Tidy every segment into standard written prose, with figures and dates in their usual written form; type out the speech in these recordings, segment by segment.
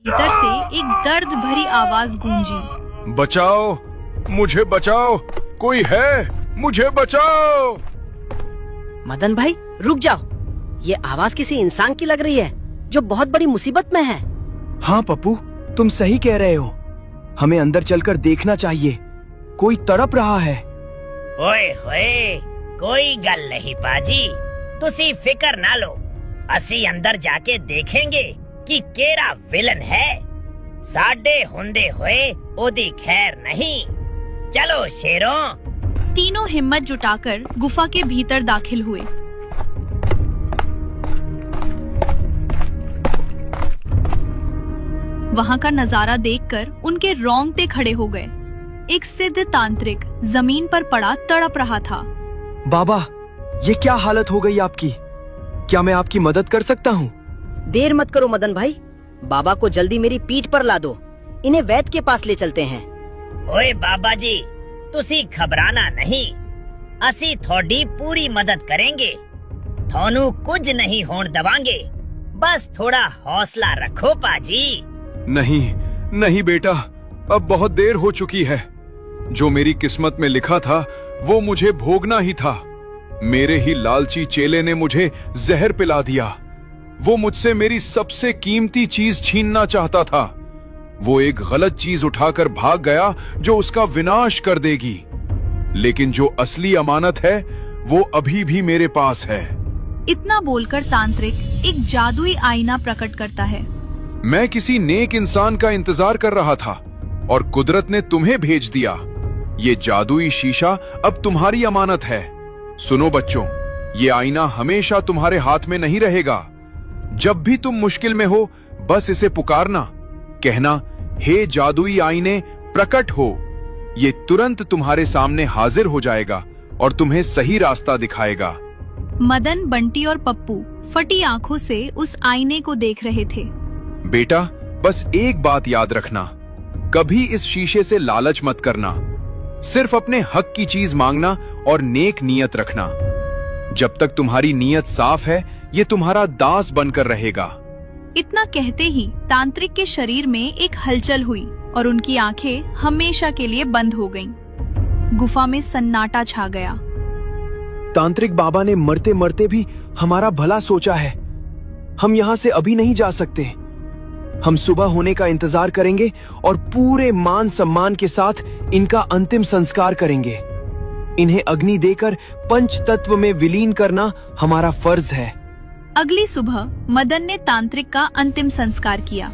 भीतर से एक दर्द भरी आवाज गूंजी। बचाओ, मुझे बचाओ, कोई है, मुझे बचाओ। मदन भाई रुक जाओ, ये आवाज किसी इंसान की लग रही है जो बहुत बड़ी मुसीबत में है। हाँ पप्पू, तुम सही कह रहे हो, हमें अंदर चलकर देखना चाहिए, कोई तड़प रहा है। ओए होए, कोई गल नहीं पाजी, तुसी फिकर ना लो, असी अंदर जाके देखेंगे कि केरा विलन है। साडे हुंदे होए ओदी खैर नहीं। चलो शेरों। तीनों हिम्मत जुटाकर गुफा के भीतर दाखिल हुए। वहां का नजारा देखकर उनके रोंगटे खड़े हो गए। एक सिद्ध तांत्रिक जमीन पर पड़ा तड़प रहा था। बाबा, ये क्या हालत हो गई आपकी? क्या मैं आपकी मदद कर सकता हूँ? देर मत करो मदन भाई, बाबा को जल्दी मेरी पीठ पर ला दो, इन्हें वैद्य के पास ले चलते हैं। ओए बाबा जी, तुसी घबराना नहीं, असी थोड़ी पूरी मदद करेंगे, थानू कुछ नहीं होने दवांगे, बस थोड़ा हौसला रखो पाजी। नहीं नहीं बेटा, अब बहुत देर हो चुकी है। जो मेरी किस्मत में लिखा था वो मुझे भोगना ही था। मेरे ही लालची चेले ने मुझे जहर पिला दिया। वो मुझसे मेरी सबसे कीमती चीज छीनना चाहता था। वो एक गलत चीज उठाकर भाग गया जो उसका विनाश कर देगी। लेकिन जो असली अमानत है वो अभी भी मेरे पास है। इतना बोलकर तांत्रिक एक जादुई आईना प्रकट करता है। मैं किसी नेक इंसान का इंतजार कर रहा था और कुदरत ने तुम्हें भेज दिया। ये जादुई शीशा अब तुम्हारी अमानत है। सुनो बच्चों, ये आईना हमेशा तुम्हारे हाथ में नहीं रहेगा। जब भी तुम मुश्किल में हो बस इसे पुकारना, कहना, हे जादुई आईने प्रकट हो। ये तुरंत तुम्हारे सामने हाजिर हो जाएगा और तुम्हें सही रास्ता दिखाएगा। मदन, बंटी और पप्पू फटी आंखों से उस आईने को देख रहे थे। बेटा, बस एक बात याद रखना, कभी इस शीशे से लालच मत करना। सिर्फ अपने हक की चीज मांगना और नेक नियत रखना। जब तक तुम्हारी नियत साफ है, ये तुम्हारा दास बनकर रहेगा। इतना कहते ही तांत्रिक के शरीर में एक हलचल हुई और उनकी आंखें हमेशा के लिए बंद हो गईं। गुफा में सन्नाटा छा गया। तांत्रिक बाबा ने मरते मरते भी हमारा भला सोचा है। हम यहाँ से अभी नहीं जा सकते। हम सुबह होने का इंतजार करेंगे और पूरे मान सम्मान के साथ इनका अंतिम संस्कार करेंगे। इन्हें अग्नि देकर पंच तत्व में विलीन करना हमारा फर्ज है। अगली सुबह मदन ने तांत्रिक का अंतिम संस्कार किया।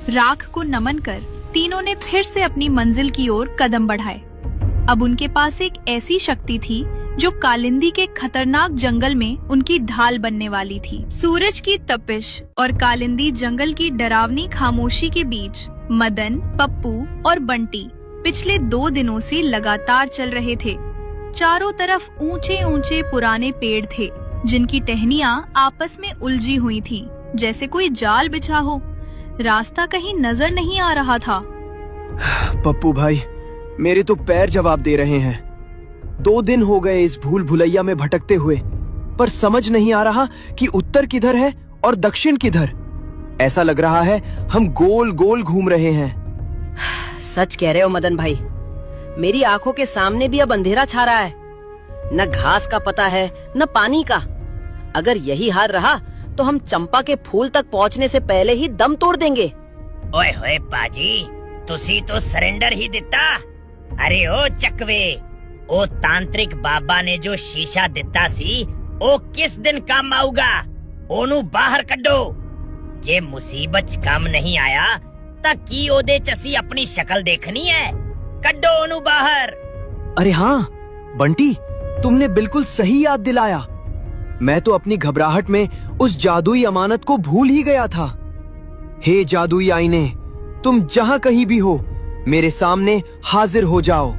राख को नमन कर तीनों ने फिर से अपनी मंजिल की ओर कदम बढ़ाए। अब उनके पास एक ऐसी शक्ति थी जो कालिंदी के खतरनाक जंगल में उनकी ढाल बनने वाली थी। सूरज की तपिश और कालिंदी जंगल की डरावनी खामोशी के बीच मदन, पप्पू और बंटी पिछले 2 दिनों से लगातार चल रहे थे। चारों तरफ ऊंचे ऊंचे पुराने पेड़ थे जिनकी टहनियां आपस में उलझी हुई थीं, जैसे कोई जाल बिछा हो। रास्ता कहीं नजर नहीं आ रहा था। पप्पू भाई, मेरे तो पैर जवाब दे रहे हैं। 2 दिन हो गए इस भूल भुलैया में भटकते हुए, पर समझ नहीं आ रहा कि उत्तर किधर है और दक्षिण किधर। ऐसा लग रहा है हम गोल गोल घूम रहे हैं। सच कह रहे हो मदन भाई, मेरी आंखों के सामने भी अब अंधेरा छा रहा है। न घास का पता है न पानी का। अगर यही हाल रहा तो हम चंपा के फूल तक पहुंचने से पहले ही दम तोड़ देंगे। ओए होए पाजी, तुसी तो सरेंडर ही दिता। अरे ओ चकवे, ओ तांत्रिक बाबा ने जो शीशा दिता सी ओ किस दिन काम आऊगा? ओनू बाहर कड्डो। जे मुसीबत काम नहीं आया ता की ओदे चसी अपनी शक्ल देखनी है? कड्डो ओनू बाहर। अरे हाँ बंटी, तुमने बिल्कुल सही याद दिलाया। मैं तो अपनी घबराहट में उस जादुई अमानत को भूल ही गया था। हे जादुई आईने, तुम जहाँ कहीं भी हो मेरे सामने हाजिर हो जाओ।